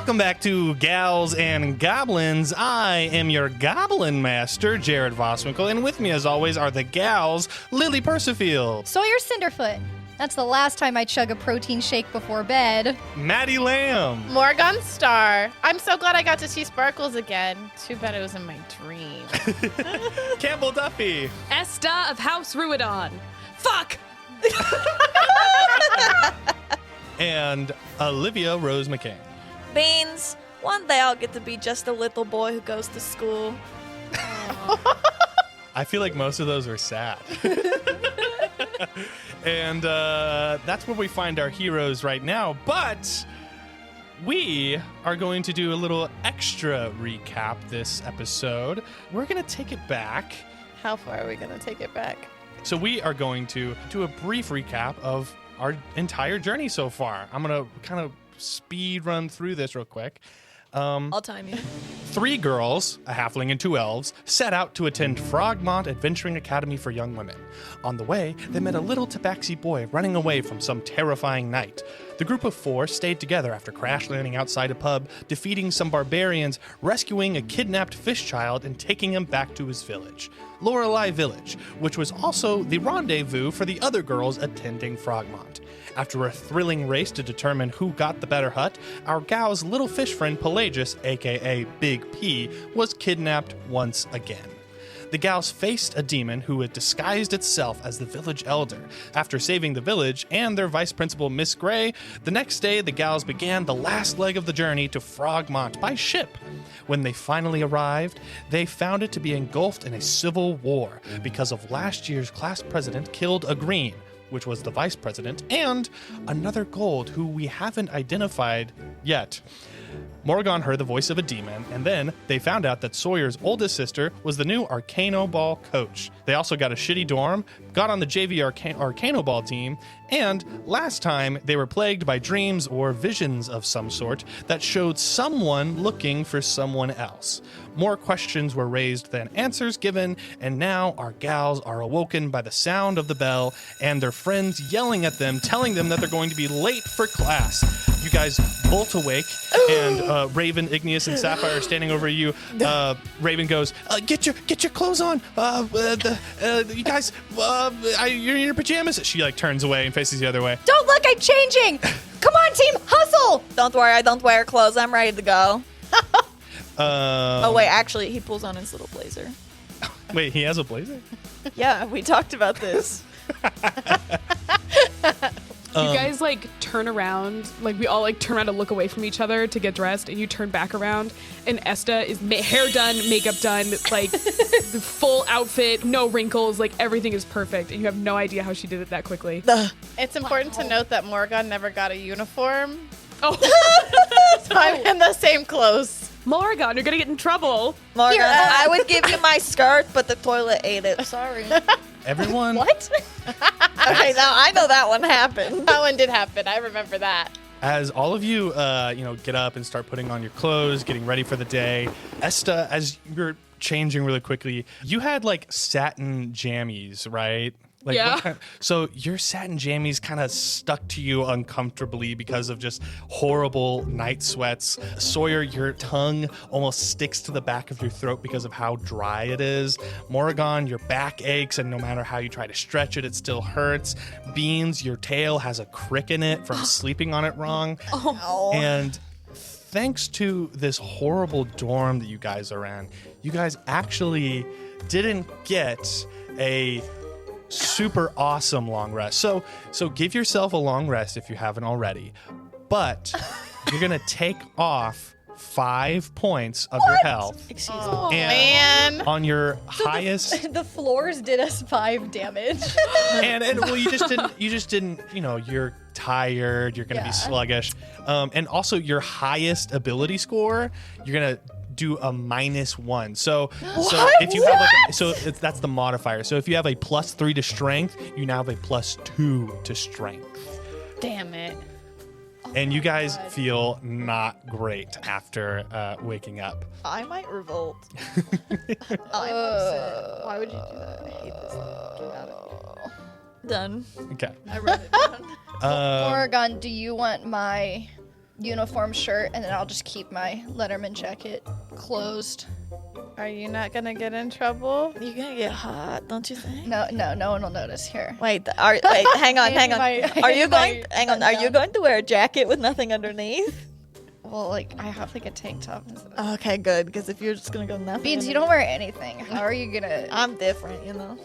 Welcome back to Gals and Goblins. I am your Goblin Master, Jared Voswinkle, and with me, as always, are the gals, Lily Percifield, Sawyer Cinderfoot. That's the last time I chug a protein shake before bed. Maddie Lamb, Morroghan Star. I'm so glad I got to see Sparkles again. Too bad it was in my dream. Campbell Duffy, Esta of House Ruadon. Fuck! and Olivia Rose McCain. Beans, one day I'll get to be just a little boy who goes to school. I feel like most of those are sad. And that's where we find our heroes right now. But we are going to do a little extra recap this episode. We're going to take it back. How far are we going to take it back? So we are going to do a brief recap of our entire journey so far. I'm going to kind of speed run through this real quick. I'll time you. 3 girls, a halfling and 2 elves, set out to attend Frogmont Adventuring Academy for Young Women. On the way, they met a little tabaxi boy running away from some terrifying night. The group of 4 stayed together after crash landing outside a pub, defeating some barbarians, rescuing a kidnapped fish child, and taking him back to his village, Lorelei Village, which was also the rendezvous for the other girls attending Frogmont. After a thrilling race to determine who got the better hut, our gal's little fish friend Pelagius, aka Big P, was kidnapped once again. The gals faced a demon who had disguised itself as the village elder. After saving the village and their vice principal Miss Gray, the next day the gals began the last leg of the journey to Frogmont by ship. When they finally arrived, they found it to be engulfed in a civil war because of last year's class president killed a green, which was the vice president, and another gold who we haven't identified yet. Morroghan heard the voice of a demon, and then they found out that Sawyer's oldest sister was the new Arcano Ball coach. They also got a shitty dorm, got on the JV Arcano Ball team, and last time they were plagued by dreams or visions of some sort that showed someone looking for someone else. More questions were raised than answers given, and now our gals are awoken by the sound of the bell and their friends yelling at them, telling them that they're going to be late for class. You guys bolt awake, and Raven, Igneous, and Sapphire are standing over you. Raven goes, "Get your clothes on. You guys, you're in your pajamas." She turns away and faces the other way. Don't look, I'm changing! Come on, team, hustle! Don't worry, I don't wear clothes. I'm ready to go. Oh wait, actually, he pulls on his little blazer. Wait, he has a blazer? Yeah, we talked about this. You guys turn around, we all turn around to look away from each other to get dressed, and you turn back around, and Esta is hair done, makeup done, the full outfit, no wrinkles, everything is perfect, and you have no idea how she did it that quickly. It's important to note that Morroghan never got a uniform. Oh, So I'm in the same clothes. Morroghan, you're gonna get in trouble. Morgan, I would give you my skirt, but the toilet ate it. Sorry. Everyone. What? Okay, now I know that one happened. That one did happen. I remember that. As all of you, get up and start putting on your clothes, getting ready for the day, Esta, as you're changing really quickly, you had satin jammies, right? Yeah. So your satin jammies kind of stuck to you uncomfortably because of just horrible night sweats. Sawyer, your tongue almost sticks to the back of your throat because of how dry it is. Morroghan, your back aches, and no matter how you try to stretch it, it still hurts. Beans, your tail has a crick in it from sleeping on it wrong. Oh. And thanks to this horrible dorm that you guys are in, you guys actually didn't get a super awesome long rest. So give yourself a long rest if you haven't already. But you're going to take off 5 points of your health. Excuse Oh, me. man. On your highest The floors did us 5 damage. and well you just didn't you're tired, you're going to be sluggish. And also your highest ability score, you're going to do a -1. So if you have that's the modifier. So if you have a +3 to strength, you now have a +2 to strength. Damn it. And you guys feel not great after waking up. I might revolt. I'm upset. Why would you do that? I hate this. Get out of here. Done. Okay. I wrote it down. Morroghan, do you want my uniform shirt, and then I'll just keep my Letterman jacket closed. Are you not gonna get in trouble? You're gonna get hot, don't you think? No one will notice here. Wait, hang on. Are you going button-down. to wear a jacket with nothing underneath? Well, like, I have like a tank top and stuff. Okay, good, because if you're just gonna go nothing. Beans, you don't wear anything. How are you gonna? I'm different, you know.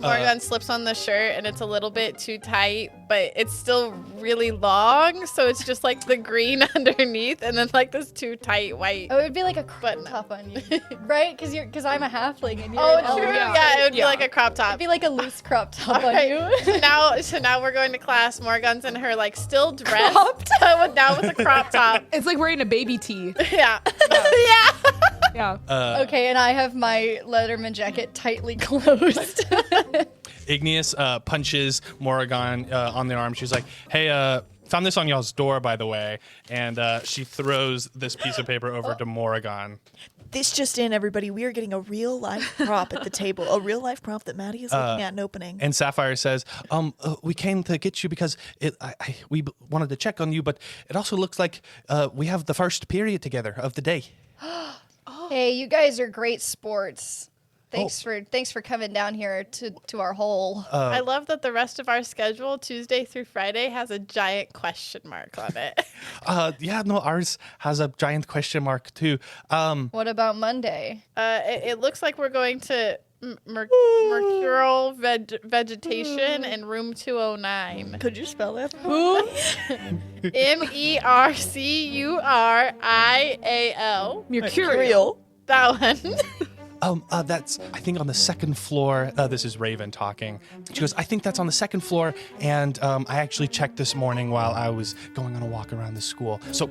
Morroghan slips on the shirt and it's a little bit too tight, but it's still really long, so it's just like the green underneath and then like this too tight white. Oh, it would be like a crop Button. top on you, right? Because I'm a halfling and you're Oh, an elf. true. yeah. Yeah, it would be Yeah. like a crop top. It'd be like a loose crop top on Alright, you. so now we're going to class. Morgan's in her like still dress, Crop but now with a crop top. It's like wearing a baby tee. Yeah, yeah. Yeah. Okay, and I have my Letterman jacket tightly closed. Igneous punches Morroghan on the arm. She's like, hey, found this on y'all's door, by the way. And she throws this piece of paper over to Morroghan. This just in, everybody. We are getting a real life prop at the table. A real life prop that Maddie is looking at and opening. And Sapphire says, we came to get you because we wanted to check on you, but it also looks like we have the first period together of the day. Hey, you guys are great sports. Thanks for coming down here to our hole. I love that the rest of our schedule, Tuesday through Friday, has a giant question mark on it. Ours has a giant question mark too. What about Monday? It looks like we're going to Mercurial Vegetation in room 209. Could you spell that? Mercurial. Mercurial. That one. That's, I think, on the second floor. This is Raven talking. She goes, I think that's on the second floor, and I actually checked this morning while I was going on a walk around the school. So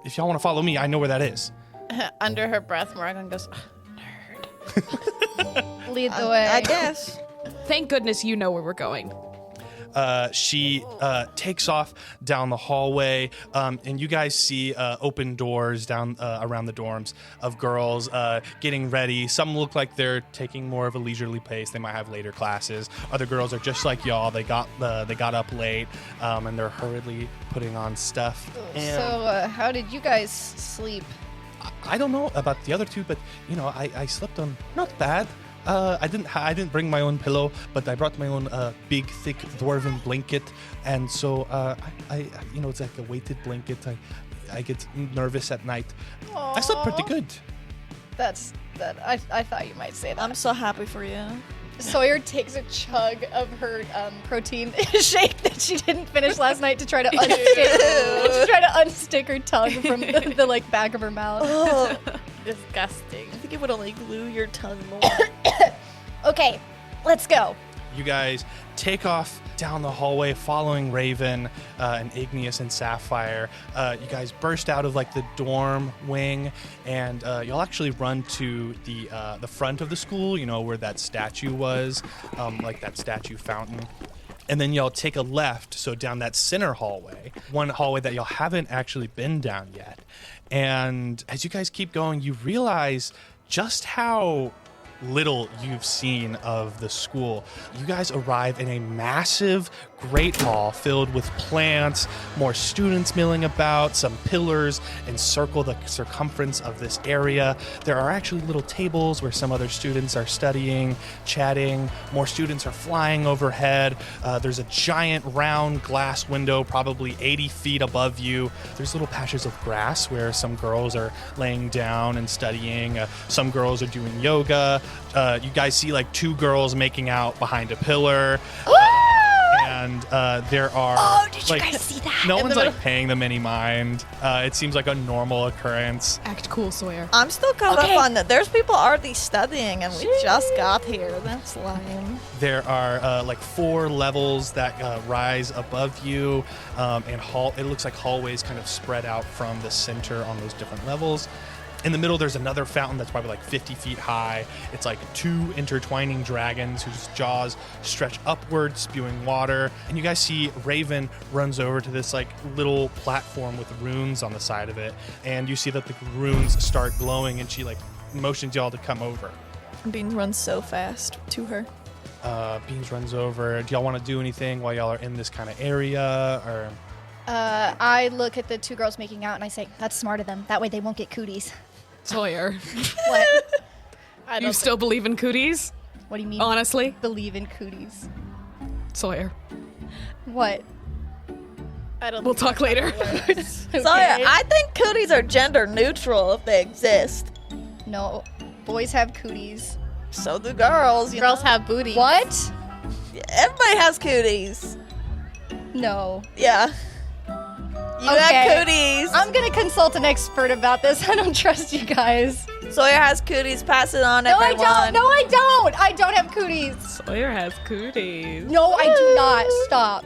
if y'all want to follow me, I know where that is. Under her breath, Morgan goes, nerd. Lead the way. I guess. Thank goodness you know where we're going. She takes off down the hallway, and you guys see open doors down around the dorms of girls getting ready. Some look like they're taking more of a leisurely pace. They might have later classes. Other girls are just like y'all. They got up late, and they're hurriedly putting on stuff. And So, how did you guys sleep? I don't know about the other two, but I slept on not bad. I didn't bring my own pillow, but I brought my own big, thick dwarven blanket, and so it's like a weighted blanket. I get nervous at night. I slept pretty good. I thought you might say that. I'm so happy for you. Sawyer takes a chug of her protein shake that she didn't finish last night to try to unstick her tongue from the like back of her mouth. Oh, Disgusting. I think it would only glue your tongue more. Okay, let's go. You guys take off down the hallway following Raven and Igneous and Sapphire. You guys burst out of like the dorm wing, and you'll actually run to the front of the school, where that statue was, like that statue fountain. And then y'all take a left, so down that center hallway, one hallway that y'all haven't actually been down yet. And as you guys keep going, you realize just how little you've seen of the school. You guys arrive in a massive great hall filled with plants, more students milling about, some pillars encircle the circumference of this area. There are actually little tables where some other students are studying, chatting. More students are flying overhead. There's a giant round glass window probably 80 feet above you. There's little patches of grass where some girls are laying down and studying. Some girls are doing yoga. You guys see like two girls making out behind a pillar. And there are. Oh, did you like, guys see that? No one's like paying them any mind. It seems like a normal occurrence. Act cool, Sawyer. I'm still caught up on that. There's people already studying, and we just got here. That's lame. There are like 4 levels that rise above you, and it looks like hallways kind of spread out from the center on those different levels. In the middle, there's another fountain that's probably like 50 feet high. It's like 2 intertwining dragons whose jaws stretch upward, spewing water. And you guys see Raven runs over to this like little platform with runes on the side of it. And you see that the runes start glowing, and she like motions y'all to come over. Beans runs so fast to her. Beans runs over. Do y'all want to do anything while y'all are in this kind of area? Or I look at the two girls making out and I say, that's smart of them. That way they won't get cooties. Sawyer, What? you still believe in cooties? What do you mean? Honestly, Believe in cooties. Sawyer. What? I don't We'll think talk later. Okay. So I think cooties are gender neutral if they exist. No. Boys have cooties. So do girls. You girls know? have booty. What? Everybody has cooties. No. Yeah. You Okay. have cooties. I'm gonna consult an expert about this. I don't trust you guys. Sawyer has cooties. Pass it on, No, I everyone. don't. No, I don't. I don't have cooties. Sawyer has cooties. No, I do not. Stop.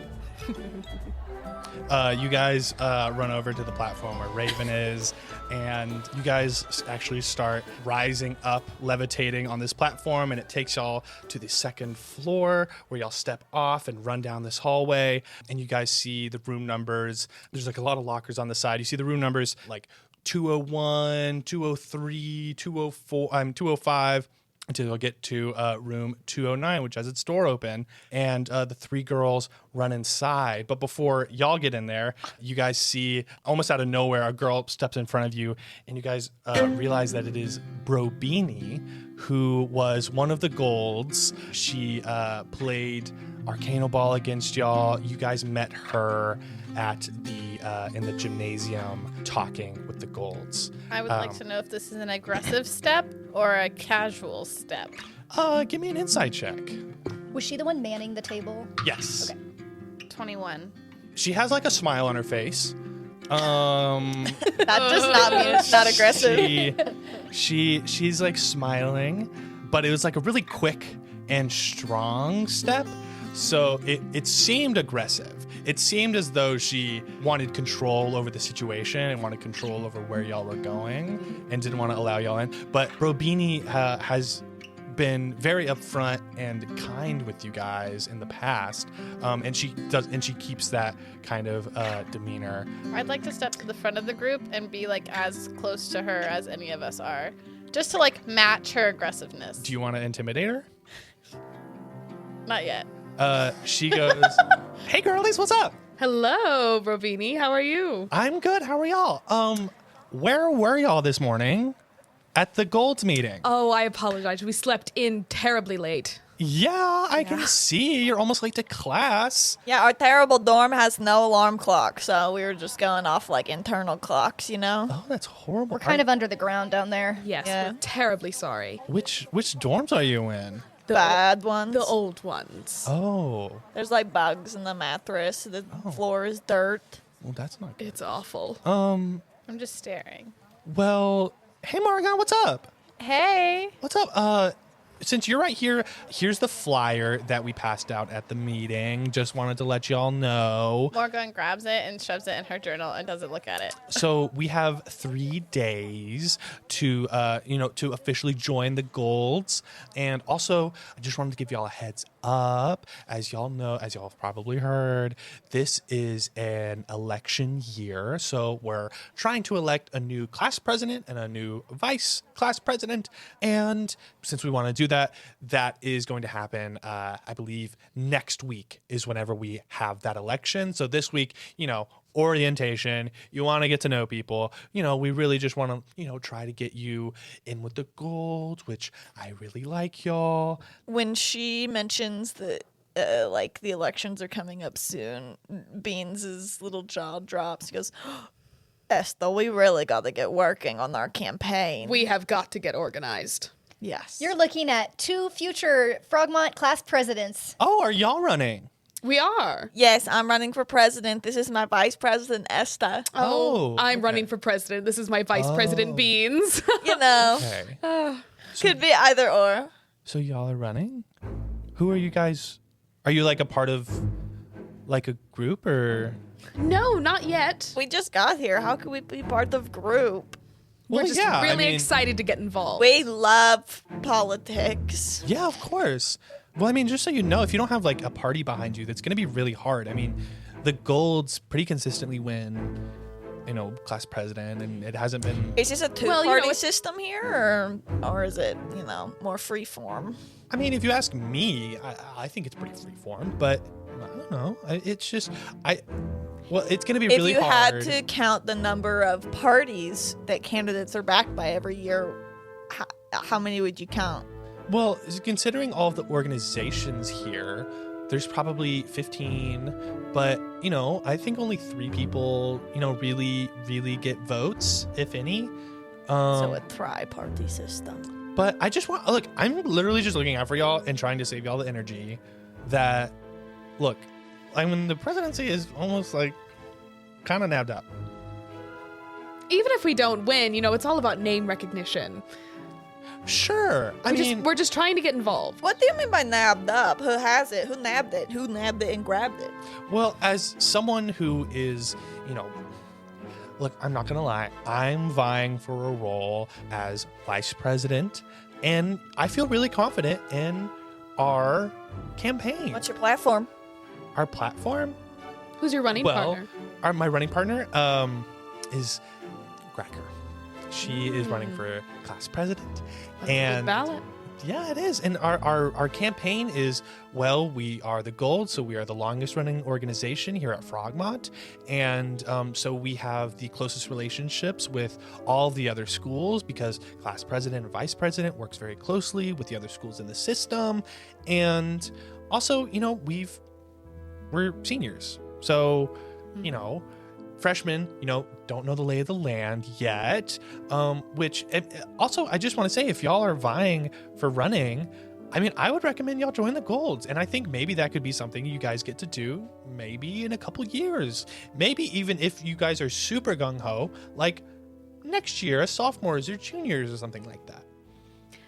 You guys run over to the platform where Raven is, and you guys actually start rising up, levitating on this platform, and it takes y'all to the second floor where y'all step off and run down this hallway, and you guys see the room numbers. There's like a lot of lockers on the side. You see the room numbers like 201, 203, 204, 205. Until you'll get to room 209, which has its door open, and the three girls run inside. But before y'all get in there, you guys see, almost out of nowhere, a girl steps in front of you, and you guys realize that it is Brobini, who was one of the golds. She played Arcano Ball against y'all. You guys met her at the in the gymnasium talking with the golds. I would like to know if this is an aggressive step or a casual step. Give me an insight check. Was she the one manning the table? Yes. Okay. 21. She has like a smile on her face. That does not mean it's not aggressive. She's like smiling, but it was like a really quick and strong step. So it seemed aggressive. It seemed as though she wanted control over the situation and wanted control over where y'all were going and didn't want to allow y'all in. But Brobini has been very upfront and kind with you guys in the past, and she keeps that kind of demeanor. I'd like to step to the front of the group and be like as close to her as any of us are, just to like match her aggressiveness. Do you want to intimidate her? Not yet. She goes, "Hey girlies, what's up? Hello, Brobini. How are you? I'm good. How are y'all? Where were y'all this morning? At the Golds meeting." Oh, I apologize. We slept in terribly late. Yeah, I can see you're almost late to class. Yeah, our terrible dorm has no alarm clock, so we were just going off like internal clocks, you know? Oh, that's horrible. We're kind of under the ground down there. Yes, Yeah. we're terribly sorry. Which dorms are you in? The Bad ones. The old ones. Oh, There's like bugs in the mattress. The floor is dirt. well, that's not good. It's awful. I'm just staring. Well, hey Morroghan, what's up? Hey. What's up? Since you're right here, here's the flyer that we passed out at the meeting. Just wanted to let y'all know. Morroghan grabs it and shoves it in her journal and doesn't look at it. So we have 3 days to, to officially join the Golds. And also, I just wanted to give y'all a heads up. As y'all know, as y'all have probably heard, this is an election year. So we're trying to elect a new class president and a new vice class president. And since we want to do that, that is going to happen, I believe, next week is whenever we have that election. So this week, orientation, you want to get to know people, we really just want to, try to get you in with the Golds, which I really like y'all. When she mentions that like the elections are coming up soon, Beans' little jaw drops. He goes, Esta, we really got to get working on our campaign. We have got to get organized. Yes. You're looking at 2 future Frogmont class presidents. Oh, are y'all running? We are. Yes, I'm running for president. This is my vice president, Esta. Oh, I'm okay. running for president. This is my vice president, Beans. You know, Okay. could be either or. So y'all are running? Who are you guys? Are you like a part of like a group or? No, not yet. We just got here. How could we be part of group? We're just yeah, really I mean, excited to get involved. We love politics. Yeah, of course. Well, I mean, just so you know, if you don't have like a party behind you, that's going to be really hard. I mean, the Golds pretty consistently win, class president, and it hasn't been. Is this a two-party system here, or is it, more free form? I mean, if you ask me, I think it's pretty free form, but I don't know. It's just Well, it's going to be If really you hard. had to count the number of parties that candidates are backed by every year, how many would you count? Well, considering all of the organizations here, there's probably 15, but, I think only 3 people, really get votes, if any. So a tri-party system. But I just want, look, I'm literally just looking out for y'all and trying to save y'all the energy that, look, the presidency is almost like kind of nabbed up. Even if we don't win, it's all about name recognition. Sure. We're just trying to get involved. What do you mean by nabbed up? Who has it? Who nabbed it? Who nabbed it and grabbed it? Well, as someone who is, look, I'm not going to lie. I'm vying for a role as vice president, and I feel really confident in our campaign. What's your platform? Our platform? Who's your running partner? My running partner is Cracker. She is running for class president. That's a good ballot. Yeah, it is. And our campaign is, well, we are the Gold, so we are the longest running organization here at Frogmont. And so we have the closest relationships with all the other schools because class president and vice president works very closely with the other schools in the system. And also, we're seniors. So, freshmen, don't know the lay of the land yet, which also I just want to say, if y'all are vying for running, I would recommend y'all join the Golds. And I think maybe that could be something you guys get to do maybe in a couple years. Maybe even if you guys are super gung-ho, like next year as sophomores or juniors or something like that.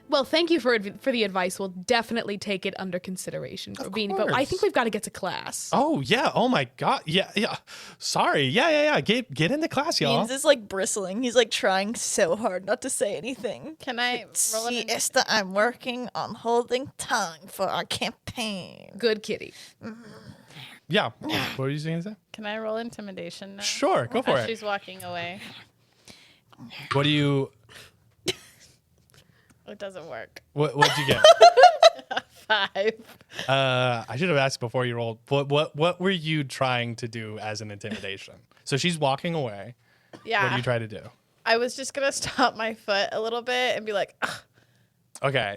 Well, thank you for the advice. We'll definitely take it under consideration, Beanie. But I think we've got to get to class. Oh, yeah. Oh, my God. Yeah. Sorry. Yeah. Get into class, y'all. Beans is like bristling. He's like trying so hard not to say anything. Can I roll See, it? Esta, I'm working on holding tongue for our campaign. Good kitty. Yeah. What were you saying to say? Can I roll intimidation now? Sure. Go for As it. she's walking away. What do you... It doesn't work. What'd you get? 5. I should have asked before you rolled. What were you trying to do as an intimidation? So she's walking away. Yeah. What do you try to do? I was just going to stop my foot a little bit and be like, ugh. Okay.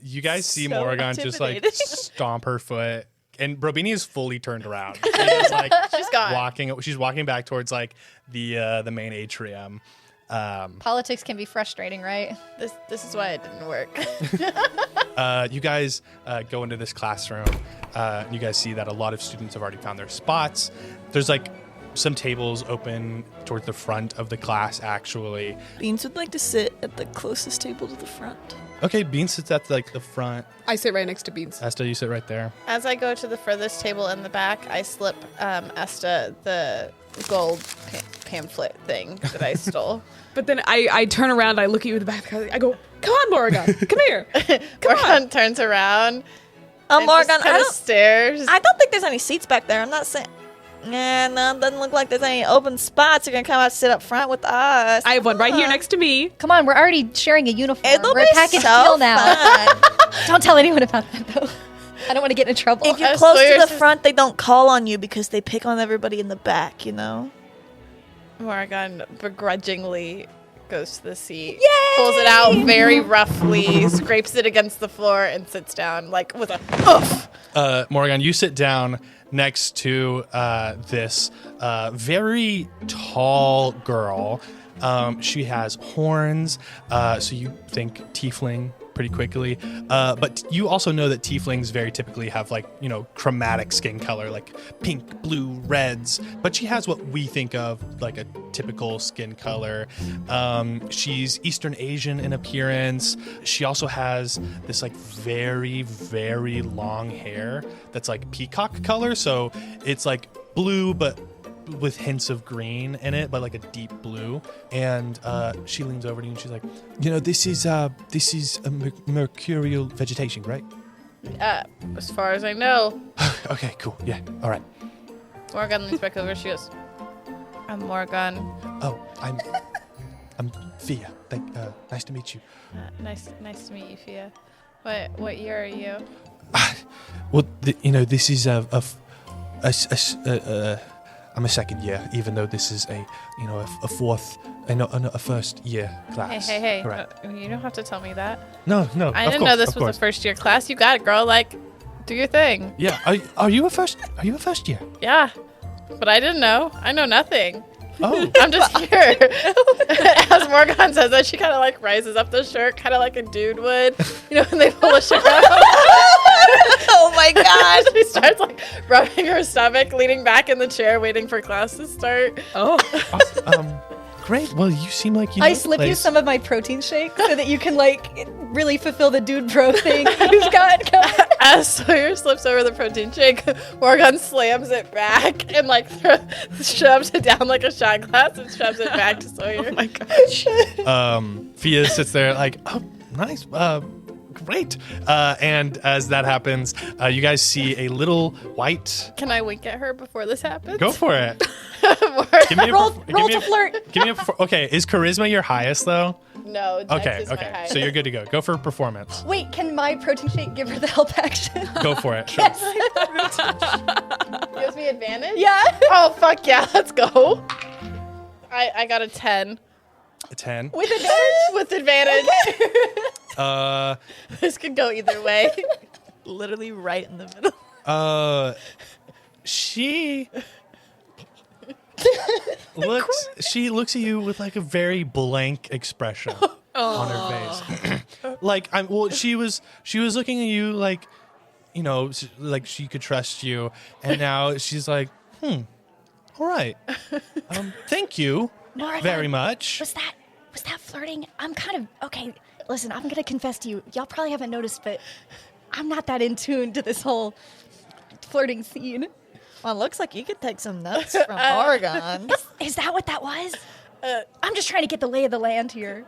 You guys see So Morroghan just like intimidating. stomp her foot, and Brobini is fully turned around. She's like She's gone. walking. She's walking back towards like the main atrium. Politics can be frustrating, right? This is why it didn't work. You guys go into this classroom. You guys see that a lot of students have already found their spots. There's like some tables open towards the front of the class, actually. Beans would like to sit at the closest table to the front. Okay, Bean sits at like the front. I sit right next to Beans. Esta, you sit right there. As I go to the furthest table in the back, I slip Esta the gold pamphlet thing that I stole. But then I turn around, I look at you in the back, I go, come on, Morroghan, come here. Come on. Morroghan turns around. and Morroghan, just kinda stares. I don't think there's any seats back there. I'm not saying. Yeah, no, doesn't look like there's any open spots. You're gonna come out and sit up front with us. I have one right here next to me. Come on, we're already sharing a uniform. It'll we're be a package so deal now. fun. Don't tell anyone about that, though. I don't want to get in trouble. If you're Us close to lawyers the just- front, they don't call on you because they pick on everybody in the back, you know? Morroghan begrudgingly goes to the seat, pulls it out very roughly, scrapes it against the floor, and sits down like with a oof. Morroghan, you sit down next to this very tall girl. She has horns, so you think tiefling pretty quickly. But you also know that tieflings very typically have chromatic skin color, like pink, blue, reds. But she has what we think of like a typical skin color. She's Eastern Asian in appearance. She also has this like very, very long hair that's like peacock color. So it's like blue, but with hints of green in it, but like a deep blue. And she leans over to you and she's like, this is a Mercurial Vegetation, right? As far as I know. Okay, cool. Yeah. All right. Morroghan leans back over. She goes, I'm Morroghan. Oh, I'm Fia. Nice to meet you. Nice to meet you, Fia. What year are you? Well, this is I'm a second year, even though this is a first year class. Hey. Correct. You don't have to tell me that. No. I didn't know this was a first year class. You got it, girl. Like, do your thing. Yeah. Are you a first year? Yeah. But I didn't know. I know nothing. Oh. I'm just here. As Morroghan says that, she kind of like rises up the shirt, kind of like a dude would. You know, when they pull a shirt up. Oh my god. She starts like rubbing her stomach, leaning back in the chair, waiting for class to start. Oh. Great. Well, you seem like you know I slip you some of my protein shakes so that you can like really fulfill the dude bro thing you've got going. As Sawyer slips over the protein shake, Morroghan slams it back and like shoves it down like a shot glass and shoves it back to Sawyer. Oh my gosh. Fia sits there like, oh, nice. Great. And as that happens, you guys see a little white. Can I wink at her before this happens? Go for it. Give me Roll to flirt. Give me okay. Is charisma your highest though? No. Dex Okay. is my Okay. highest. So you're good to go. Go for performance. Wait, can my protein shake give her the help action? Go for it. Sure. Gives me advantage? Yeah. Oh, fuck yeah. Let's go. I got a 10. A 10. With advantage? With advantage. This could go either way. Literally right in the middle. She looks at you with like a very blank expression on her face. She was looking at you like, you know, like she could trust you, and now she's like, all right, thank you Morroghan, very much. Was that flirting? I'm kind of okay. Listen, I'm gonna confess to you. Y'all probably haven't noticed, but I'm not that in tune to this whole flirting scene. Well, it looks like you could take some nuts from Morroghan. Is that what that was? I'm just trying to get the lay of the land here.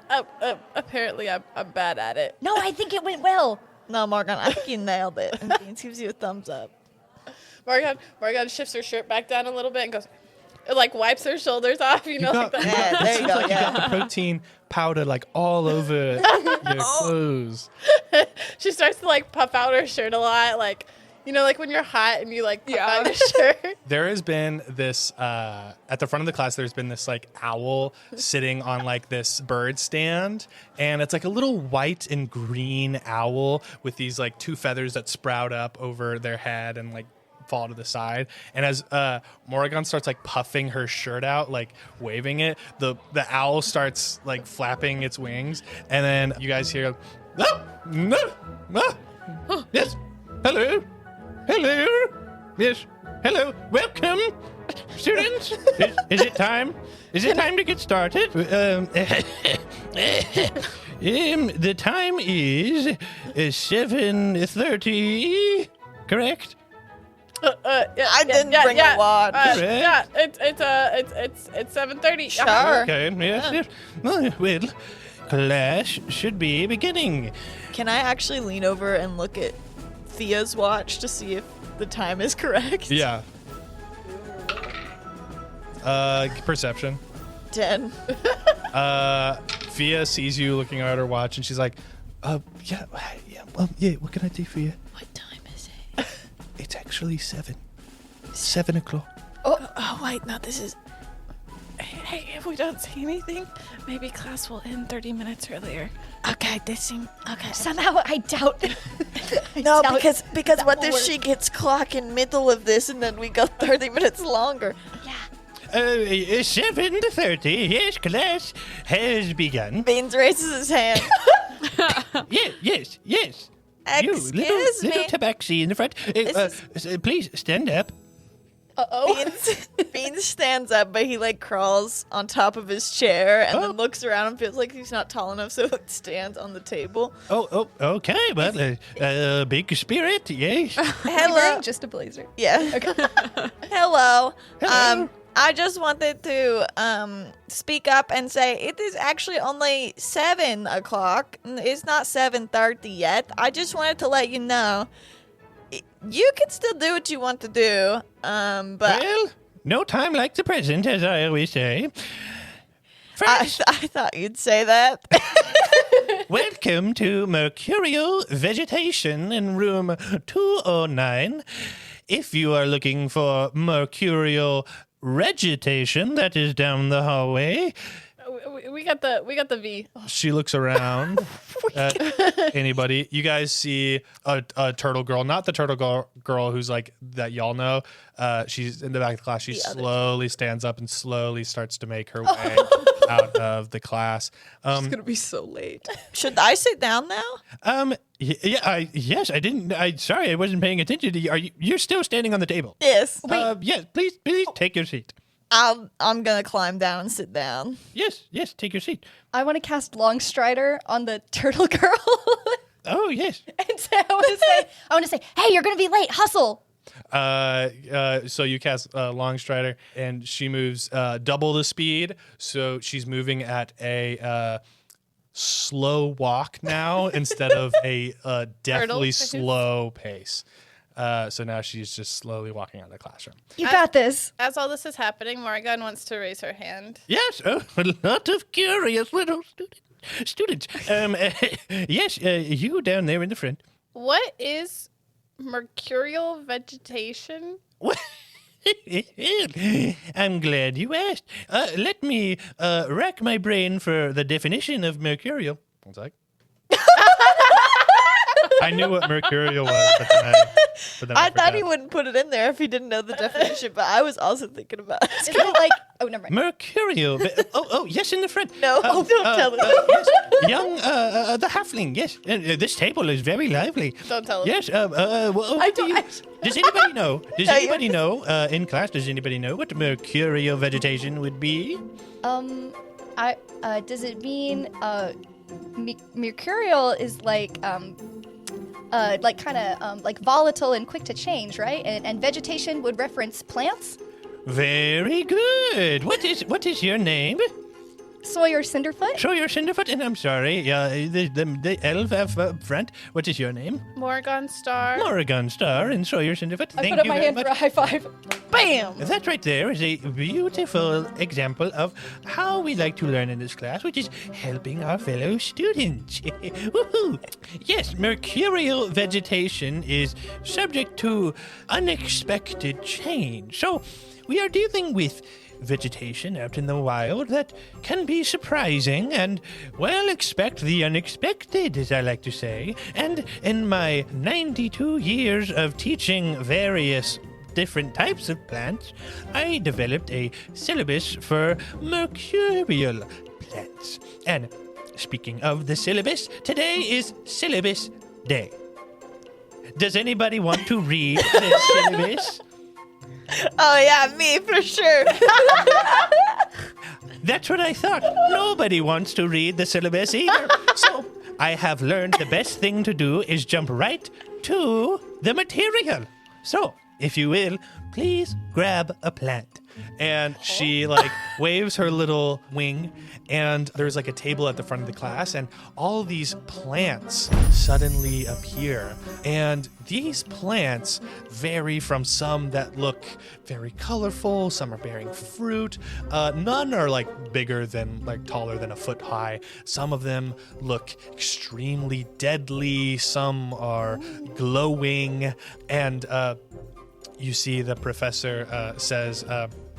Apparently, I'm bad at it. No, I think it went well. No, Morroghan, I think you nailed it. And Beans gives you a thumbs up. Morroghan shifts her shirt back down a little bit and goes, it like wipes her shoulders off, you know, like that. Yeah, there you go. You got the protein powder like all over your clothes. She starts to like puff out her shirt a lot, like, you know, like when you're hot and you like puff out your shirt. There has been this, at the front of the class, there's been this like owl sitting on like this bird stand. And it's like a little white and green owl with these like two feathers that sprout up over their head and like fall to the side. And as Morroghan starts like puffing her shirt out, like waving it, the owl starts like flapping its wings. And then you guys hear, yes, hello. Hello. Yes. Hello. Welcome, students. Is it time? Is it time to get started? The time is 7:30. Correct. I didn't bring a watch. Yeah, it's 7:30. Sure. Okay. Yes. Well, class should be beginning. Can I actually lean over and look at Thea's watch to see if the time is correct? Yeah. Perception. 10. Fia sees you looking at her watch, and she's like, yeah, what can I do for you? What time is it? It's actually 7 o'clock. Oh wait, no, this is... Hey, if we don't see anything, maybe class will end 30 minutes earlier. Okay, this seems... Okay. Somehow I doubt. No, because what if she gets clock in middle of this and then we go 30 minutes longer? Yeah. 7:30. Yes, class has begun. Beans raises his hand. Yes. Excuse you, little me. tabaxi in the front. Please stand up. Beans stands up, but he like crawls on top of his chair and then looks around and feels like he's not tall enough, so it stands on the table. Oh, okay. Well, big spirit, yes. Hello. Just a blazer. Yeah. Okay. Hello. Hello. I just wanted to speak up and say it is actually only 7 o'clock. It's not 7:30 yet. I just wanted to let you know. You can still do what you want to do, but... Well, no time like the present, as I always say. I thought you'd say that. Welcome to Mercurial Vegetation in room 209. If you are looking for mercurial vegetation that is down the hallway. We got the V. She looks around at anybody. You guys see a turtle girl, not the turtle girl who's like that y'all know. She's in the back of the class. She slowly stands up and slowly starts to make her way out of the class. It's gonna be so late. Should I sit down now? Yes, I didn't. Sorry, I wasn't paying attention to you. You're still standing on the table? Yes. Yes, please take your seat. I'm gonna climb down and sit down. Yes, take your seat. I want to cast Longstrider on the turtle girl. Oh, yes. And so I want to say, hey, you're gonna be late. Hustle. So you cast Longstrider, and she moves double the speed. So she's moving at a slow walk now instead of a deathly slow pace. So now she's just slowly walking out of the classroom. You got this. As all this is happening, Morroghan wants to raise her hand. Yes, a lot of curious little students. Yes, you down there in the front. What is Mercurial Vegetation? I'm glad you asked. Let me rack my brain for the definition of mercurial. One sec. I knew what mercurial was, but then I thought he wouldn't put it in there if he didn't know the definition, but I was also thinking about it. Isn't it like? Oh, never mind. Mercurial. Yes, in the front. No, don't tell him. Yes, young, the halfling. Yes, this table is very lively. Don't tell him. Yes. Does anybody know? Does anybody know in class? Does anybody know what mercurial vegetation would be? Does it mean mercurial is like kind of like volatile and quick to change, right? And vegetation would reference plants. Very good. What is your name? Sawyer Cinderfoot. Sawyer Cinderfoot, and I'm sorry, the elf up front. What is your name? Morroghan Star. Morroghan Star and Sawyer Cinderfoot. I put up my hand for a high five. Bam! That right there is a beautiful example of how we like to learn in this class, which is helping our fellow students. Woohoo! Yes, mercurial vegetation is subject to unexpected change. So we are dealing with vegetation out in the wild that can be surprising and, well, expect the unexpected, as I like to say. And in my 92 years of teaching various different types of plants, I developed a syllabus for mercurial plants. And speaking of the syllabus, today is syllabus day. Does anybody want to read the syllabus? Oh, yeah, me, for sure. That's what I thought. Nobody wants to read the syllabus either. So I have learned the best thing to do is jump right to the material. So, if you will, please grab a plant. And she waves her little wing, and there's a table at the front of the class, and all these plants suddenly appear. And these plants vary from some that look very colorful, some are bearing fruit, none are bigger than taller than a foot high. Some of them look extremely deadly, some are glowing, and you see the professor says,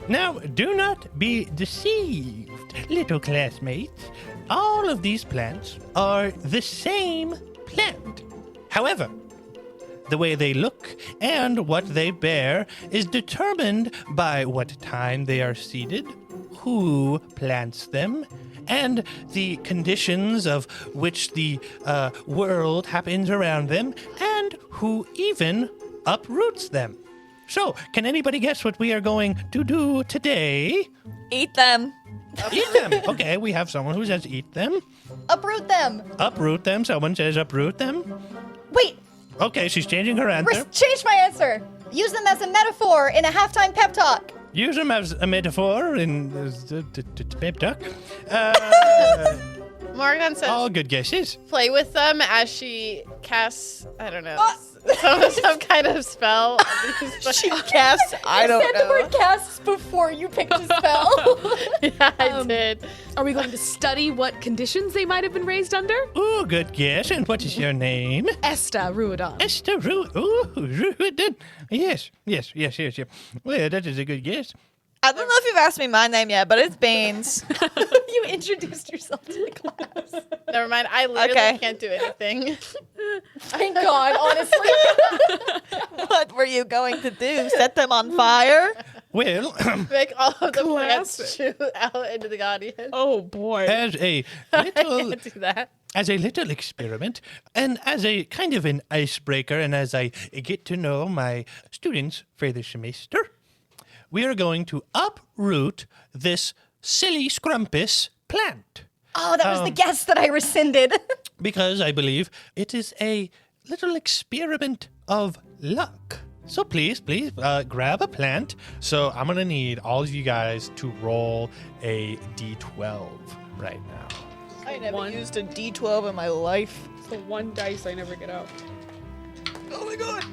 now, do not be deceived, little classmates. All of these plants are the same plant. However, the way they look and what they bear is determined by what time they are seeded, who plants them, and the conditions of which the world happens around them, and who even uproots them. So, can anybody guess what we are going to do today? Eat them. Eat them. Okay, we have someone who says eat them. Uproot them. Uproot them. Someone says uproot them. Wait. Okay, she's changing her answer. Change my answer. Use them as a metaphor in a halftime pep talk. Use them as a metaphor in pep talk. Morroghan says, all good guesses. Play with them as she casts, I don't know, some kind of spell. She casts, I don't know. You said the word casts before you picked a spell. Yeah, I did. Are we going to study what conditions they might have been raised under? Oh, good guess. And what is your name? Esta Ruadon. Esta Ruadon. Yes. Well, that is a good guess. I don't know if you've asked me my name yet, but it's Beans. You introduced yourself to the class. Never mind. I literally can't do anything. Thank God, honestly. What were you going to do? Set them on fire? Well, Make all of the plants Classic. shoot out into the audience. Oh boy. as a I little can't do that. as a little experiment and as a kind of an icebreaker and as I get to know my students for the semester, we are going to uproot this silly scrumpus plant Oh, that was the guess that I rescinded. because I believe it is a little experiment of luck. So please, grab a plant. So I'm going to need all of you guys to roll a d12 right now. I never One. used a D12 in my life. It's the one dice I never get out. Oh my god.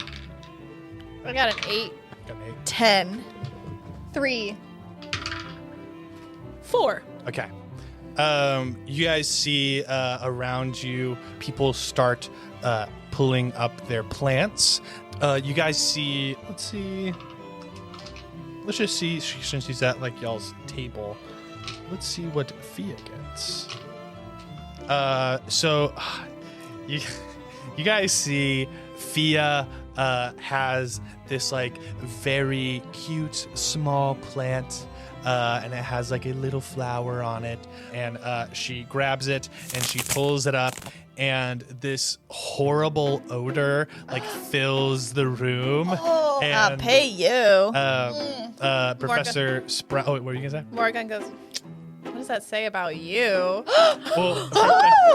I got an 8. 10. 3. 4. Okay. You guys see around you, people start pulling up their plants. You guys see, let's just see, since she's at like y'all's table, let's see what Fia gets. So you guys see Fia has this like very cute small plant. And it has like a little flower on it, and she grabs it and she pulls it up, and this horrible odor like fills the room. Oh, and, I'll pay you. Professor Sprout. Oh, what were you gonna say? Morroghan goes, what does that say about you? Well,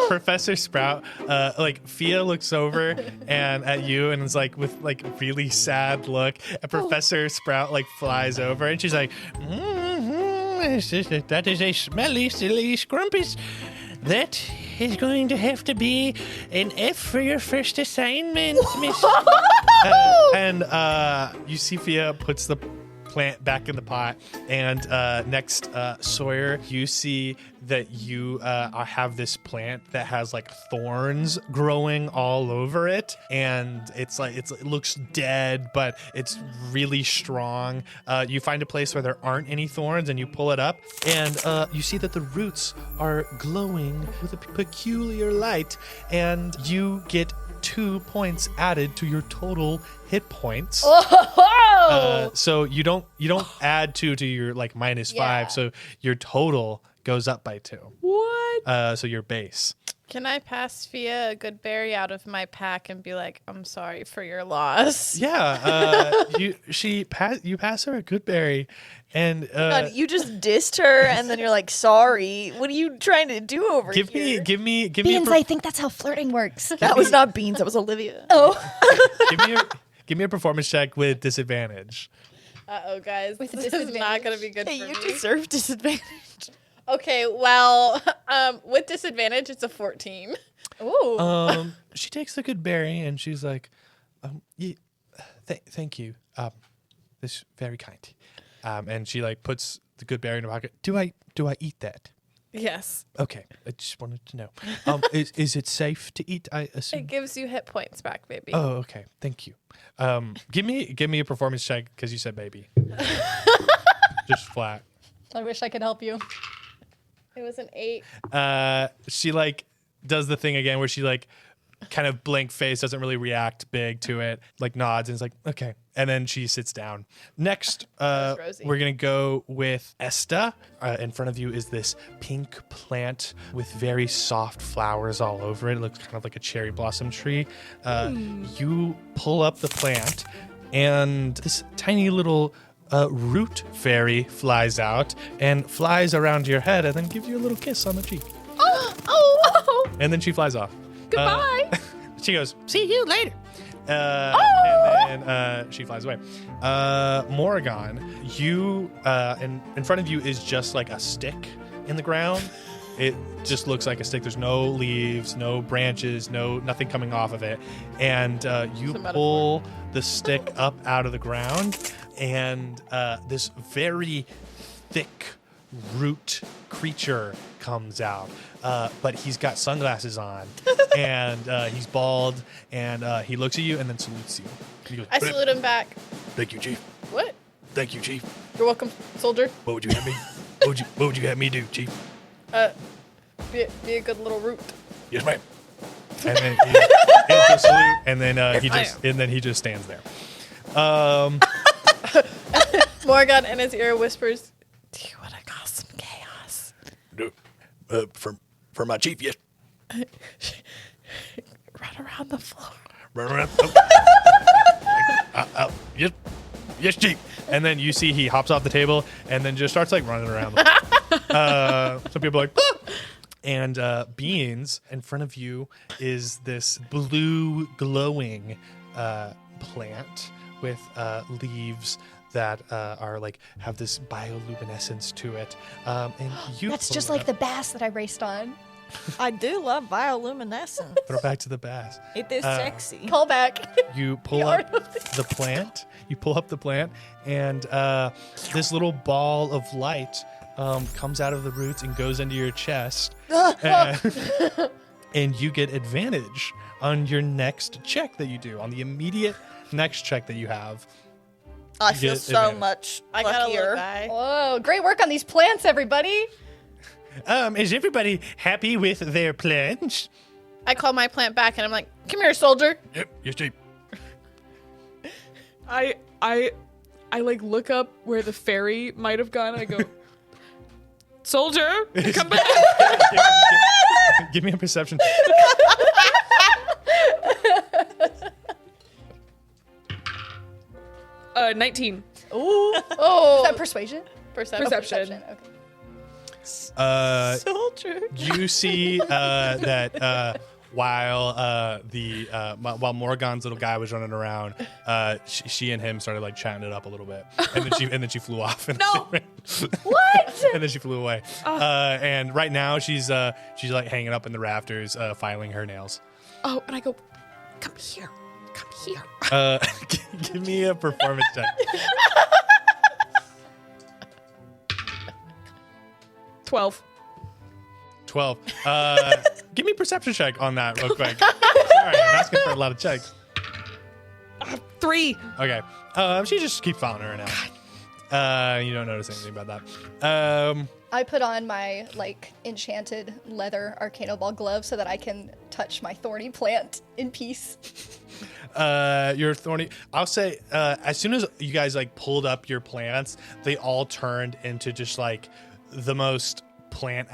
Professor Sprout, like Fia looks over and at you and is like with like really sad look, and Professor Sprout like flies over and she's like, that is a smelly, silly scrumpus. That is going to have to be an F for your first assignment, Miss. And you see Fia puts the plant back in the pot, and next, Sawyer, you see that you have this plant that has like thorns growing all over it, and it looks dead, but it's really strong. You find a place where there aren't any thorns, and you pull it up, and you see that the roots are glowing with a peculiar light, and you get 2 points added to your total hit points. So you don't add 2 to your like -5, Yeah. so your total goes up by 2. What? So your base. Can I pass Fia a good berry out of my pack and be like, I'm sorry for your loss? Yeah, you pass her a good berry, and God, you just dissed her, and then you're like, sorry. What are you trying to do over give here? me Beans, I think that's how flirting works. That was not Beans. That was Olivia. Oh. give me a performance check with disadvantage. Uh-oh, guys. With This is not going to be good Hey, for you me. deserve disadvantage. Okay, well, with disadvantage, it's a 14. Ooh. She takes the good berry and she's like, thank you. This is very kind. And she like puts the good berry in her pocket. Do I eat that? Yes. Okay, I just wanted to know. Is it safe to eat? I assume. It gives you hit points back, baby. Oh, okay. Thank you. Give me a performance check because you said baby. Just flat. I wish I could help you. It was an 8. She like does the thing again where she like kind of blank face, doesn't really react big to it, like nods and is like, okay. And then she sits down. Next, Rosie. we're going to go with Esta. In front of you is this pink plant with very soft flowers all over it. It looks kind of like a cherry blossom tree. You pull up the plant and this tiny little root fairy flies out and flies around your head and then gives you a little kiss on the cheek. Oh. And then she flies off. Goodbye. She goes, see you later. And then she flies away. Morroghan, you, in front of you is just like a stick in the ground. It just looks like a stick. There's no leaves, no branches, nothing coming off of it. And you pull the stick up out of the ground, and this very thick root creature comes out. But he's got sunglasses on, and he's bald, and he looks at you and then salutes you. He goes, I salute him back. Thank you, Chief. What? Thank you, Chief. You're welcome, soldier. What would you have me? What would you have me do, Chief? Be a good little root. Yes, ma'am. And then he hits a salute, and then he just stands there. Morroghan in his ear whispers, "Do you want to cause some chaos?" For my chief, yes. Run around the floor. Run around. Yes, chief. And then you see he hops off the table and then just starts like running around. Some people are like, ah! And Beans, in front of you is this blue glowing plant with leaves that are like have this bioluminescence to it. And you That's just like the bass that I raced on. I do love bioluminescence. throw back to the bass. It is sexy. Call back. You pull up the plant. You pull up the plant, and this little ball of light comes out of the roots and goes into your chest. And you get advantage on your next check that you do, on the immediate next check that you have. I You feel get so advantage. much I got a little luckier. guy. Whoa, great work on these plants, everybody. Is everybody happy with their plants? I call my plant back and I'm like, "Come here, soldier." Yep, yes, chief. I like look up where the fairy might have gone. I go, soldier, come back. Give me a perception. 19. Ooh. Oh, Is that persuasion? perception. Okay. Soldier. You see that while Morroghan's little guy was running around, she and him started like chatting it up a little bit, and then she flew off. And What? and then she flew away. And right now she's like hanging up in the rafters, filing her nails. Oh, and I go, come here. Come here. Give me a performance check. 12. 12. Give me a perception check on that real quick. Sorry, I'm asking for a lot of checks. 3. Okay. She just keeps following her now. You don't notice anything about that. I put on my like enchanted leather Arcano Ball glove so that I can touch my thorny plant in peace. Your thorny. I'll say, as soon as you guys like pulled up your plants, they all turned into just like the most plant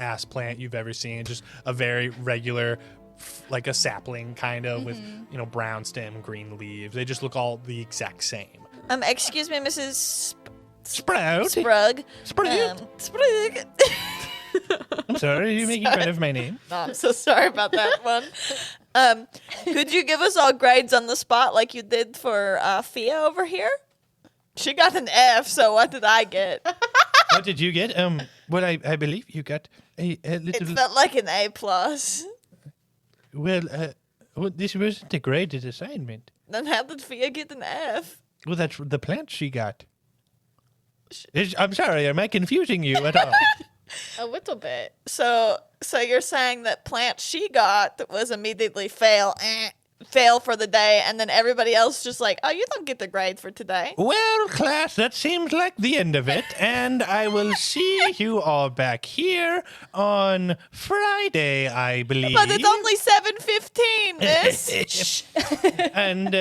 you've ever seen. Just a very regular, like a sapling kind of with brown stem, green leaves. They just look all the exact same. Excuse me, Mrs. Sprout. Sprug. Sprug. Sprug. I'm sorry, are you making fun of my name? No, I'm so sorry about that one. Could you give us all grades on the spot like you did for Fia over here? She got an F, so what did I get? What did you get? Well, I believe you got a little. It's not like an A plus. Well, this wasn't a graded assignment. Then how did Fia get an F? Well, that's the plant she got. I'm sorry, am I confusing you at all? A little bit. So you're saying that plant she got was immediately fail for the day, and then everybody else just like, oh, you don't get the grade for today. Well, class, that seems like the end of it, and I will see you all back here on Friday, I believe. But it's only 7:15, miss. And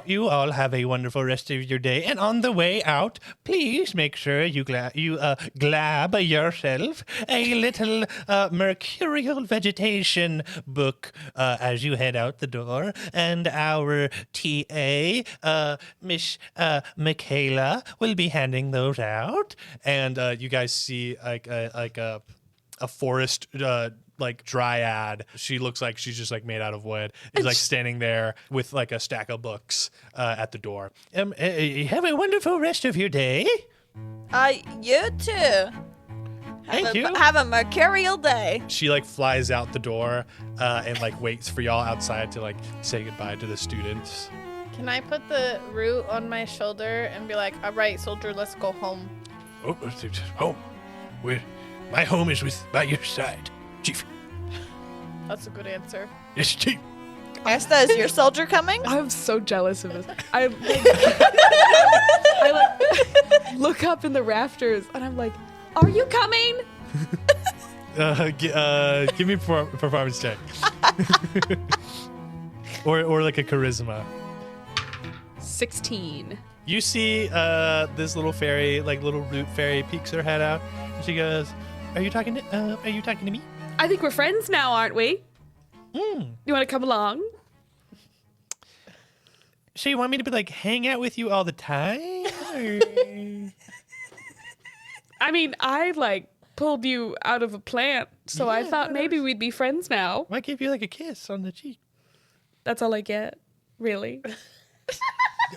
you all have a wonderful rest of your day. And on the way out, please make sure you glab yourself a little Mercurial Vegetation book as you head out the door. And our TA, Miss Michaela, will be handing those out. And you guys see like a forest like dryad. She looks like she's just like made out of wood. Is like standing there with like a stack of books at the door. Have a wonderful rest of your day. You too. Thank you. Have a mercurial day. She like flies out the door and like waits for y'all outside to like say goodbye to the students. Can I put the root on my shoulder and be like, "All right, soldier, let's go home." Oh, home. My home is by your side, Chief. That's a good answer. Yes, Chief. Esta, is your soldier coming? I'm so jealous of this. I look up in the rafters and I'm like, are you coming? Give me a performance check. or like a charisma. 16. You see this little fairy, like little root fairy, peeks her head out, and she goes, Are you talking to me? I think we're friends now, aren't we? You want to come along? So you want me to be like hang out with you all the time? Or... I mean, I like pulled you out of a plant, so I thought maybe we'd be friends now. I give you like a kiss on the cheek. That's all I get, really.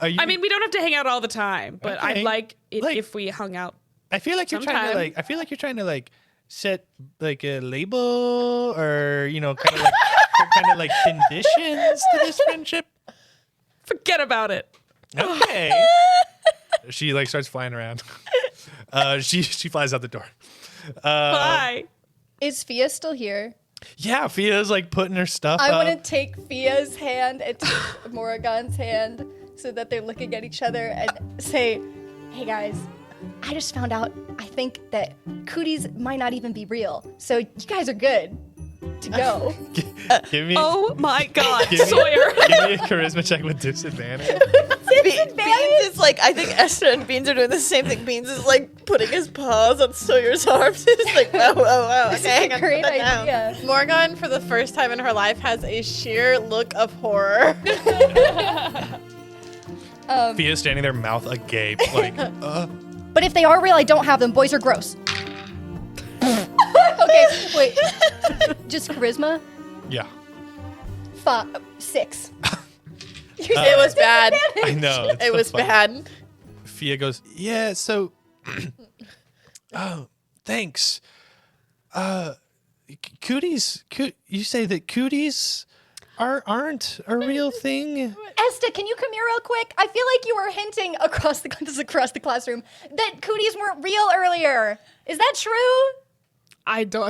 Are you... I mean, we don't have to hang out all the time, but Okay. I'd like it Like- if we hung out. I feel like you're trying to sometime. like. I feel like you're trying to like set like a label or kind of like conditions to this friendship. Forget about it. Okay. She like starts flying around. She flies out the door. Bye. Is Fia still here? Yeah, Fia's like putting her stuff I up. want to take Fia's hand and take Morroghan's hand so that they're looking at each other and say, hey guys, I just found out I think that cooties might not even be real. So you guys are good to go. Give me, Oh my God, give me, Sawyer. give me a charisma check with disadvantage. Beans is like, I think Esta and Beans are doing the same thing. Beans is like putting his paws on Sawyer's arms. He's like, whoa. This Okay, is hang a on, great put that down. idea. Morroghan, for the first time in her life, has a sheer look of horror. Fia's standing there, mouth agape, like, But if they are real, I don't have them. Boys are gross. Okay, wait. Just charisma? yeah. 6. It was bad. I know. It's It so was funny. bad. Fia goes, yeah, so, oh, thanks. Cooties, you say that cooties aren't a real thing? Esta, can you come here real quick? I feel like you were hinting across the classroom that cooties weren't real earlier. Is that true? I don't